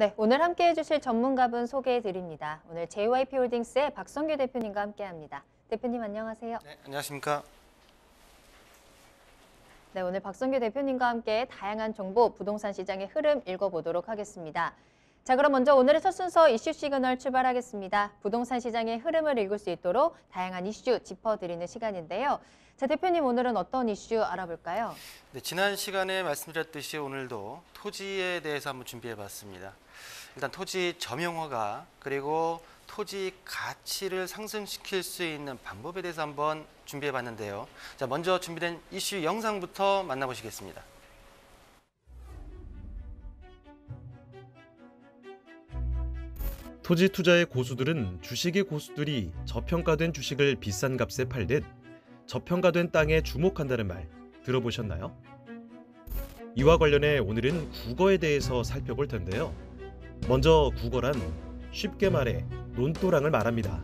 네, 오늘 함께해 주실 전문가분 소개해 드립니다. 오늘 JYP홀딩스의 박성규 대표님과 함께합니다. 대표님 안녕하세요. 네, 안녕하십니까. 네, 오늘 박성규 대표님과 함께 다양한 정보, 부동산 시장의 흐름 읽어보도록 하겠습니다. 자, 그럼 먼저 오늘의 첫 순서 이슈 시그널 출발하겠습니다. 부동산 시장의 흐름을 읽을 수 있도록 다양한 이슈 짚어드리는 시간인데요. 자, 대표님 오늘은 어떤 이슈 알아볼까요? 네, 지난 시간에 말씀드렸듯이 오늘도 토지에 대해서 한번 준비해봤습니다. 일단 토지 점용허가 그리고 토지 가치를 상승시킬 수 있는 방법에 대해서 한번 준비해봤는데요. 자, 먼저 준비된 이슈 영상부터 만나보시겠습니다. 토지 투자의 고수들은 주식의 고수들이 저평가된 주식을 비싼 값에 팔듯 저평가된 땅에 주목한다는 말 들어보셨나요? 이와 관련해 오늘은 국어에 대해서 살펴볼 텐데요. 먼저 국어란 쉽게 말해 논도랑을 말합니다.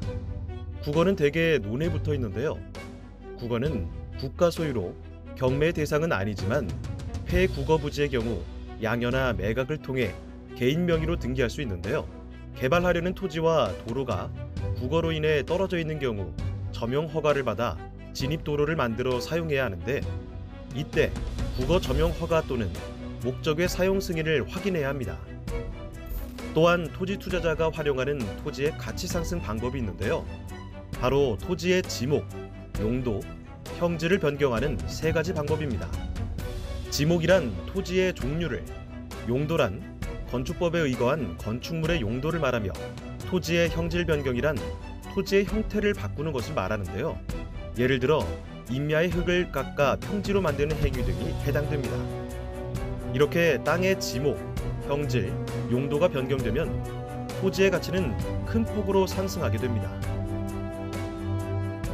국어는 대개 논에 붙어 있는데요. 국어는 국가 소유로 경매 대상은 아니지만 폐국어 부지의 경우 양여나 매각을 통해 개인 명의로 등기할 수 있는데요. 개발하려는 토지와 도로가 국어로 인해 떨어져 있는 경우 점용 허가를 받아 진입도로를 만들어 사용해야 하는데 이때 국어 점용 허가 또는 목적의 사용 승인을 확인해야 합니다. 또한 토지 투자자가 활용하는 토지의 가치 상승 방법이 있는데요. 바로 토지의 지목, 용도, 형질을 변경하는 세 가지 방법입니다. 지목이란 토지의 종류를, 용도란 건축법에 의거한 건축물의 용도를 말하며 토지의 형질 변경이란 토지의 형태를 바꾸는 것을 말하는데요. 예를 들어 임야의 흙을 깎아 평지로 만드는 행위 등이 해당됩니다. 이렇게 땅의 지목, 형질, 용도가 변경되면 토지의 가치는 큰 폭으로 상승하게 됩니다.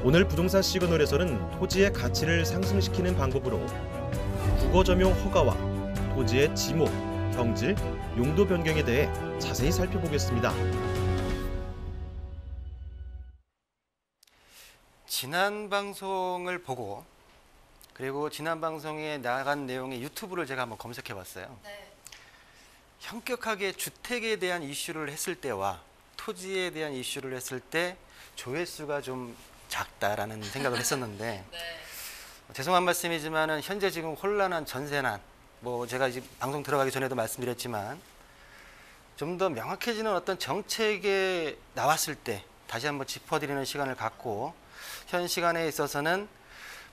오늘 부동산 시그널에서는 토지의 가치를 상승시키는 방법으로 국어 점용 허가와 토지의 지목, 형질, 용도 변경에 대해 자세히 살펴보겠습니다. 지난 방송을 보고 그리고 지난 방송에 나간 내용의 유튜브를 제가 한번 검색해봤어요. 네. 현격하게 주택에 대한 이슈를 했을 때와 토지에 대한 이슈를 했을 때 조회수가 좀 작다라는 생각을 했었는데 네. 죄송한 말씀이지만은 현재 지금 혼란한 전세난 제가 이제 방송 들어가기 전에도 말씀드렸지만 좀 더 명확해지는 어떤 정책에 나왔을 때 다시 한번 짚어드리는 시간을 갖고 현 시간에 있어서는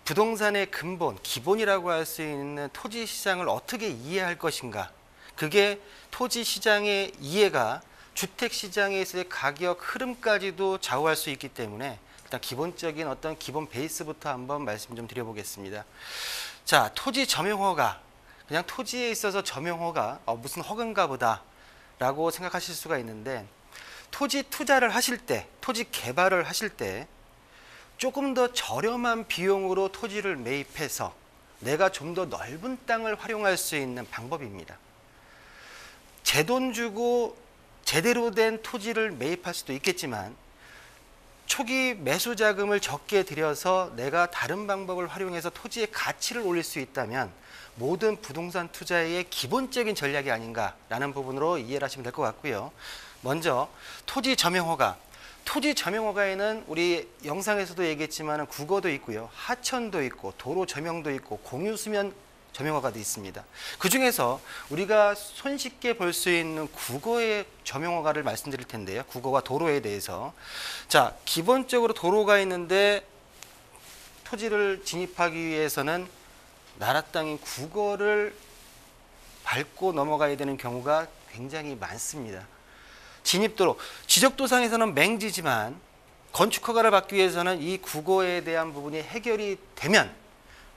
부동산의 근본, 기본이라고 할 수 있는 토지 시장을 어떻게 이해할 것인가. 그게 토지 시장의 이해가 주택 시장에 있어의 가격 흐름까지도 좌우할 수 있기 때문에 일단 기본적인 어떤 기본 베이스부터 한번 말씀 좀 드려보겠습니다. 자, 토지 점용허가. 그냥 토지에 있어서 점용허가 무슨 허가인가 보다 라고 생각하실 수가 있는데 토지 투자를 하실 때, 토지 개발을 하실 때 조금 더 저렴한 비용으로 토지를 매입해서 내가 좀 더 넓은 땅을 활용할 수 있는 방법입니다. 제 돈 주고 제대로 된 토지를 매입할 수도 있겠지만 초기 매수 자금을 적게 들여서 내가 다른 방법을 활용해서 토지의 가치를 올릴 수 있다면 모든 부동산 투자의 기본적인 전략이 아닌가라는 부분으로 이해를 하시면 될 것 같고요. 먼저 토지 점용허가. 토지 점용허가에는 우리 영상에서도 얘기했지만 국어도 있고요. 하천도 있고 도로 점용도 있고 공유수면 점용허가도 있습니다. 그중에서 우리가 손쉽게 볼 수 있는 국어의 점용허가를 말씀드릴 텐데요. 국어와 도로에 대해서. 자, 기본적으로 도로가 있는데 토지를 진입하기 위해서는 나라 땅인 국어를 밟고 넘어가야 되는 경우가 굉장히 많습니다. 진입도로, 지적도상에서는 맹지지만 건축허가를 받기 위해서는 이 국어에 대한 부분이 해결이 되면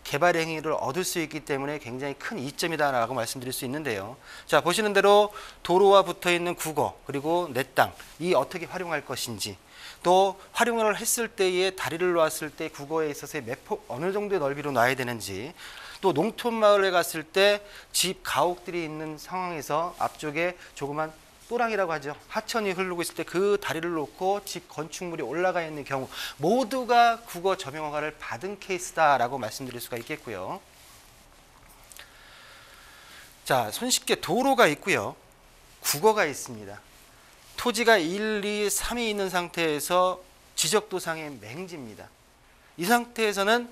개발 행위를 얻을 수 있기 때문에 굉장히 큰 이점이다라고 말씀드릴 수 있는데요. 자, 보시는 대로 도로와 붙어 있는 국어 그리고 내 땅, 이 어떻게 활용할 것인지 또 활용을 했을 때에 다리를 놓았을 때 국어에 있어서의 어느 정도의 넓이로 놔야 되는지 또 농촌 마을에 갔을 때 집 가옥들이 있는 상황에서 앞쪽에 조그만 또랑이라고 하죠. 하천이 흐르고 있을 때 그 다리를 놓고 집 건축물이 올라가 있는 경우 모두가 국어 점용허가를 받은 케이스다라고 말씀드릴 수가 있겠고요. 자, 손쉽게 도로가 있고요. 국어가 있습니다. 토지가 1, 2, 3이 있는 상태에서 지적도상의 맹지입니다. 이 상태에서는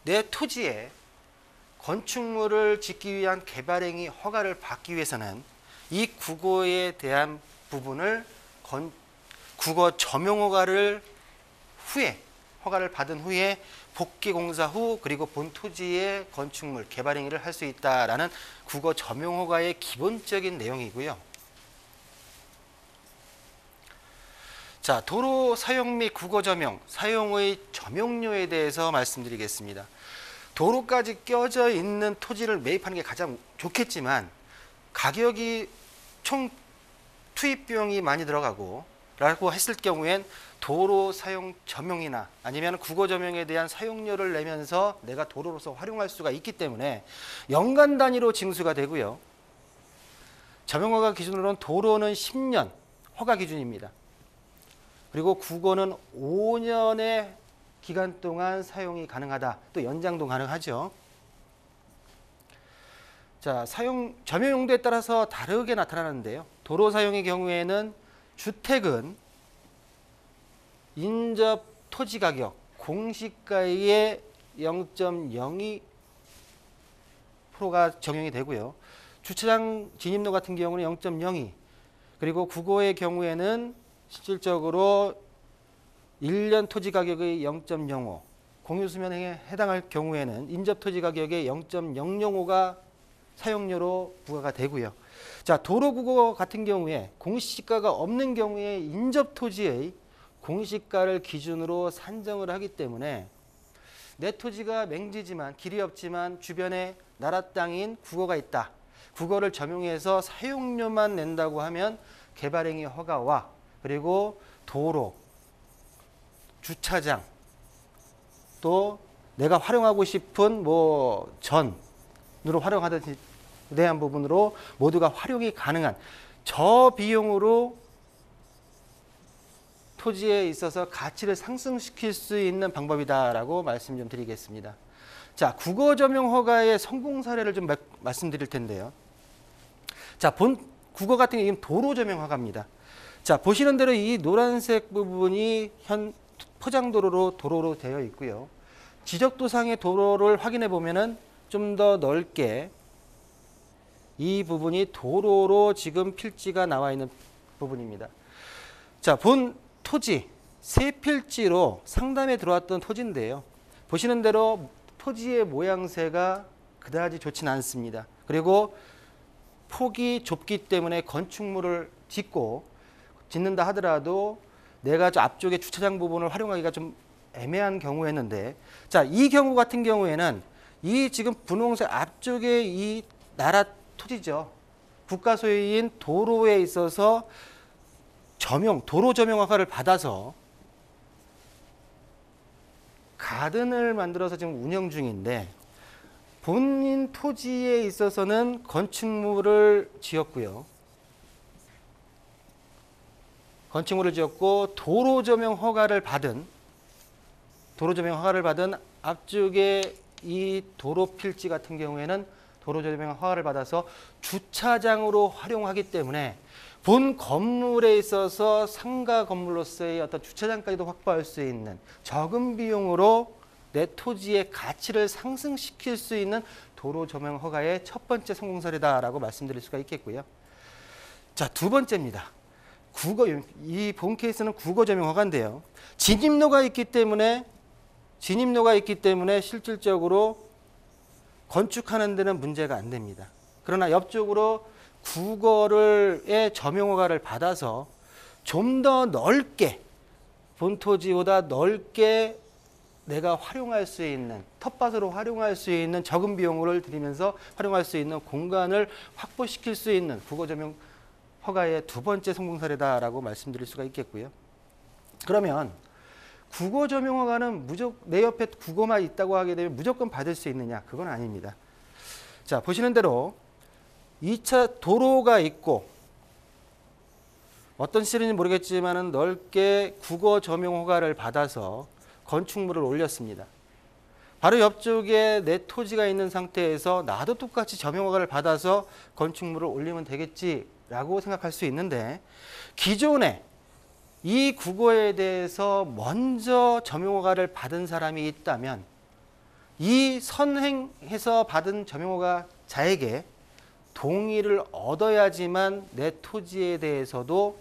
내 토지에 건축물을 짓기 위한 개발행위 허가를 받기 위해서는 이 국어에 대한 부분을 국어 점용허가를 허가를 받은 후에 복귀공사 후 그리고 본 토지의 건축물 개발행위를 할 수 있다라는 국어 점용허가의 기본적인 내용이고요. 자, 도로 사용 및 국어 점용, 사용의 점용료에 대해서 말씀드리겠습니다. 도로까지 껴져 있는 토지를 매입하는 게 가장 좋겠지만 가격이 총 투입 비용이 많이 들어가고 라고 했을 경우엔 도로 사용 점용이나 아니면 국어 점용에 대한 사용료를 내면서 내가 도로로서 활용할 수가 있기 때문에 연간 단위로 징수가 되고요. 점용허가 기준으로는 도로는 10년 허가 기준입니다. 그리고 국어는 5년의 기간 동안 사용이 가능하다. 또 연장도 가능하죠. 자, 점용 용도에 따라서 다르게 나타나는데요. 도로 사용의 경우에는 주택은 인접 토지 가격 공시가의 0.02%가 적용이 되고요. 주차장 진입로 같은 경우는 0.02, 그리고 국어의 경우에는 실질적으로 1년 토지 가격의 0.05, 공유수면에 해당할 경우에는 인접 토지 가격의 0.005가 사용료로 부과가 되고요. 자, 도로국어 같은 경우에 공시가가 없는 경우에 인접 토지의 공시가를 기준으로 산정을 하기 때문에 내 토지가 맹지지만 길이 없지만 주변에 나라 땅인 국어가 있다. 국어를 점용해서 사용료만 낸다고 하면 개발행위 허가와 그리고 도로, 주차장, 또 내가 활용하고 싶은 전으로 활용하듯이 대한 부분으로 모두가 활용이 가능한 저비용으로 토지에 있어서 가치를 상승시킬 수 있는 방법이다라고 말씀 좀 드리겠습니다. 자, 국어 점용 허가의 성공 사례를 좀 말씀드릴 텐데요. 자, 본 국어 같은 경우는 도로 점용 허가입니다. 자, 보시는 대로 이 노란색 부분이 현 포장도로로 되어 있고요. 지적도상의 도로를 확인해 보면은 좀 더 넓게 이 부분이 도로로 지금 필지가 나와 있는 부분입니다. 자, 본 토지 세 필지로 상담에 들어왔던 토지인데요. 보시는 대로 토지의 모양새가 그다지 좋지는 않습니다. 그리고 폭이 좁기 때문에 건축물을 짓는다 하더라도 내가 저 앞쪽에 주차장 부분을 활용하기가 좀 애매한 경우였는데, 자, 이 경우 같은 경우에는 이 지금 분홍색 앞쪽에 이 나라 토지죠. 국가 소유인 도로에 있어서 도로 점용 허가를 받아서 가든을 만들어서 지금 운영 중인데, 본인 토지에 있어서는 건축물을 지었고요. 도로 점용 허가를 받은 앞쪽에 이 도로 필지 같은 경우에는 도로 점용 허가를 받아서 주차장으로 활용하기 때문에 본 건물에 있어서 상가 건물로서의 어떤 주차장까지도 확보할 수 있는 적은 비용으로 내 토지의 가치를 상승시킬 수 있는 도로 점용 허가의 첫 번째 성공 사례다라고 말씀드릴 수가 있겠고요. 자, 두 번째입니다. 이 본 케이스는 국어 점용 허가인데요. 진입로가 있기 때문에 실질적으로 건축하는 데는 문제가 안 됩니다. 그러나 옆쪽으로 국어의 점용 허가를 받아서 좀 더 넓게, 본 토지보다 넓게 내가 활용할 수 있는, 텃밭으로 활용할 수 있는 적은 비용을 들이면서 활용할 수 있는 공간을 확보시킬 수 있는 국어 점용 허가의 두 번째 성공 사례다라고 말씀드릴 수가 있겠고요. 그러면 국어 점용 허가는 내 옆에 국어만 있다고 하게 되면 무조건 받을 수 있느냐? 그건 아닙니다. 자, 보시는 대로 2차 도로가 있고 어떤 시설인지 모르겠지만 넓게 국어 점용 허가를 받아서 건축물을 올렸습니다. 바로 옆쪽에 내 토지가 있는 상태에서 나도 똑같이 점용 허가를 받아서 건축물을 올리면 되겠지 라고 생각할 수 있는데, 기존에 이 국어에 대해서 먼저 점용허가를 받은 사람이 있다면 이 선행해서 받은 점용허가 자에게 동의를 얻어야지만 내 토지에 대해서도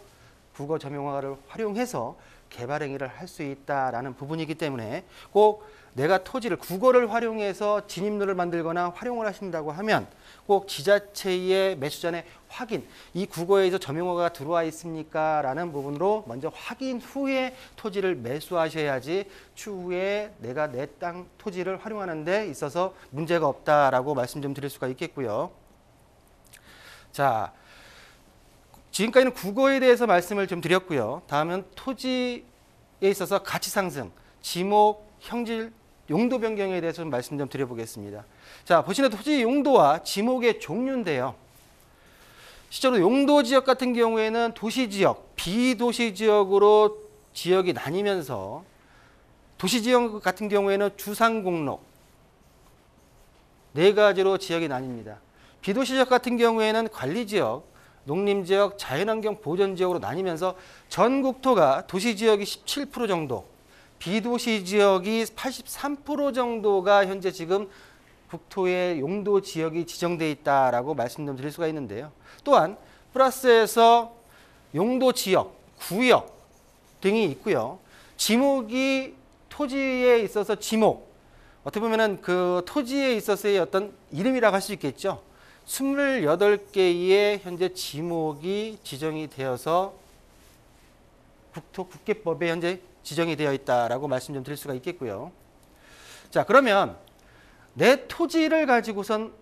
국어 점용허가를 활용해서 개발 행위를 할 수 있다라는 부분이기 때문에, 꼭 내가 토지를 국어를 활용해서 진입로를 만들거나 활용을 하신다고 하면 꼭 지자체의 매수 전에 확인, 이 국어에서 점용허가가 들어와 있습니까? 라는 부분으로 먼저 확인 후에 토지를 매수하셔야지 추후에 내가 내 땅 토지를 활용하는 데 있어서 문제가 없다라고 말씀 좀 드릴 수가 있겠고요. 자, 지금까지는 국어에 대해서 말씀을 좀 드렸고요. 다음은 토지에 있어서 가치 상승, 지목, 형질, 용도 변경에 대해서 좀 말씀 좀 드려보겠습니다. 자, 보시는 토지 용도와 지목의 종류인데요. 실제로 용도 지역 같은 경우에는 도시 지역, 비도시 지역으로 지역이 나뉘면서, 도시 지역 같은 경우에는 주상공록 네 가지로 지역이 나뉩니다. 비도시 지역 같은 경우에는 관리 지역, 농림 지역, 자연환경 보전 지역으로 나뉘면서 전 국토가 도시 지역이 17% 정도, 비도시 지역이 83% 정도가 현재 지금 국토의 용도 지역이 지정돼 있다라고 말씀 좀 드릴 수가 있는데요. 또한 플러스에서 용도 지역, 구역 등이 있고요. 지목이 토지에 있어서 지목, 어떻게 보면은 그 토지에 있어서의 어떤 이름이라고 할 수 있겠죠. 28개의 현재 지목이 지정이 되어서 국토국계법에 현재 지정이 되어 있다라고 말씀 좀 드릴 수가 있겠고요. 자, 그러면 내 토지를 가지고선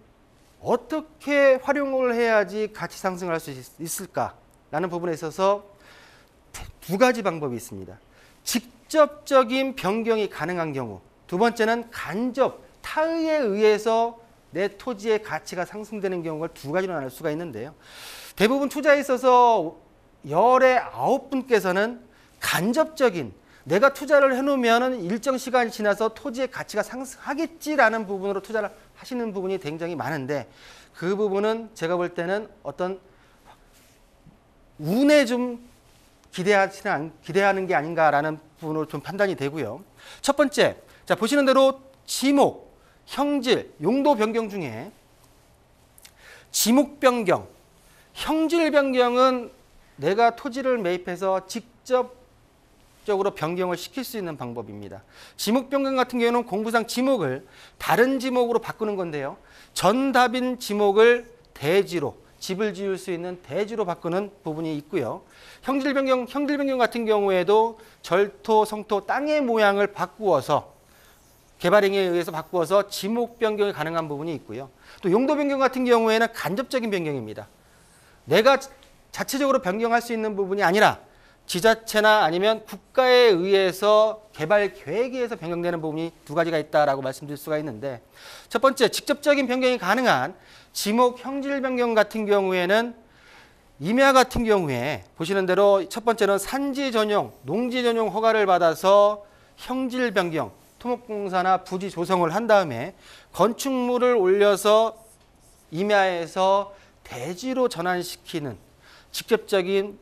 어떻게 활용을 해야지 가치 상승을 할 수 있을까라는 부분에 있어서 두 가지 방법이 있습니다. 직접적인 변경이 가능한 경우, 두 번째는 간접, 타의에 의해서 내 토지의 가치가 상승되는 경우를 두 가지로 나눌 수가 있는데요. 대부분 투자에 있어서 열의 9분께서는 간접적인, 내가 투자를 해놓으면 일정 시간이 지나서 토지의 가치가 상승하겠지라는 부분으로 투자를 하시는 부분이 굉장히 많은데, 그 부분은 제가 볼 때는 어떤 운에 좀 기대하는 게 아닌가라는 부분으로 좀 판단이 되고요. 첫 번째, 자, 보시는 대로 지목, 형질, 용도 변경 중에 지목 변경, 형질 변경은 내가 토지를 매입해서 직접적으로 변경을 시킬 수 있는 방법입니다. 지목 변경 같은 경우는 공부상 지목을 다른 지목으로 바꾸는 건데요. 전답인 지목을 대지로, 집을 지을 수 있는 대지로 바꾸는 부분이 있고요. 형질 변경 같은 경우에도 절토, 성토, 땅의 모양을 바꾸어서 개발행위에 의해서 바꾸어서 지목 변경이 가능한 부분이 있고요. 또 용도 변경 같은 경우에는 간접적인 변경입니다. 내가 자체적으로 변경할 수 있는 부분이 아니라 지자체나 아니면 국가에 의해서 개발 계획에 의해서 변경되는 부분이 두 가지가 있다라고 말씀드릴 수가 있는데, 첫 번째, 직접적인 변경이 가능한 지목 형질 변경 같은 경우에는 임야 같은 경우에 보시는 대로 첫 번째는 산지 전용, 농지 전용 허가를 받아서 형질 변경, 토목공사나 부지 조성을 한 다음에 건축물을 올려서 임야에서 대지로 전환시키는 직접적인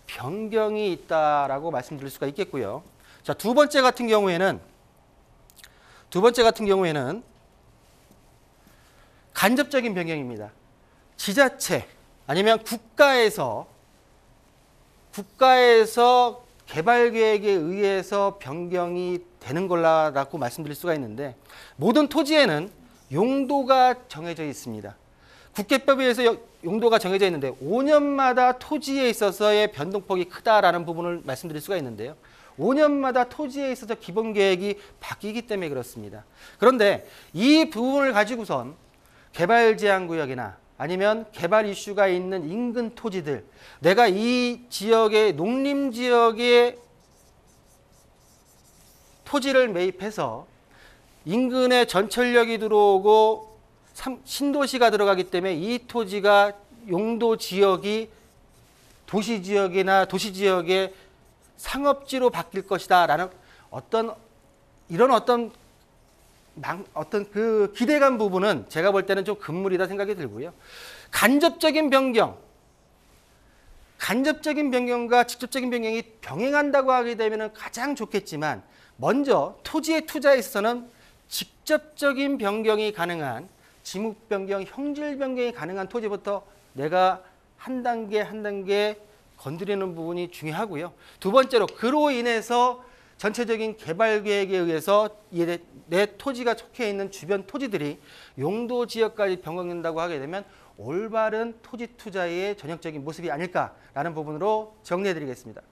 변경이 있다라고 말씀드릴 수가 있겠고요. 자, 두 번째 같은 경우에는 간접적인 변경입니다. 지자체 아니면 국가에서 개발 계획에 의해서 변경이 되는 거라고 말씀드릴 수가 있는데, 모든 토지에는 용도가 정해져 있습니다. 국계법에 의해서 용도가 정해져 있는데 5년마다 토지에 있어서의 변동폭이 크다라는 부분을 말씀드릴 수가 있는데요. 5년마다 토지에 있어서 기본 계획이 바뀌기 때문에 그렇습니다. 그런데 이 부분을 가지고선 개발 제한 구역이나 아니면 개발 이슈가 있는 인근 토지들, 내가 이 지역의 농림 지역의 토지를 매입해서 인근에 전철역이 들어오고 신도시가 들어가기 때문에 이 토지가 용도 지역이 도시 지역이나 도시 지역의 상업지로 바뀔 것이다라는 어떤 그 기대감 부분은 제가 볼 때는 좀 금물이다 생각이 들고요. 간접적인 변경, 간접적인 변경과 직접적인 변경이 병행한다고 하게 되면 가장 좋겠지만 먼저 토지의 투자에 있어서는 직접적인 변경이 가능한 지목 변경, 형질 변경이 가능한 토지부터 내가 한 단계 한 단계 건드리는 부분이 중요하고요. 두 번째로 그로 인해서 전체적인 개발 계획에 의해서 내 토지가 속해 있는 주변 토지들이 용도 지역까지 변경된다고 하게 되면 올바른 토지 투자의 전형적인 모습이 아닐까라는 부분으로 정리해 드리겠습니다.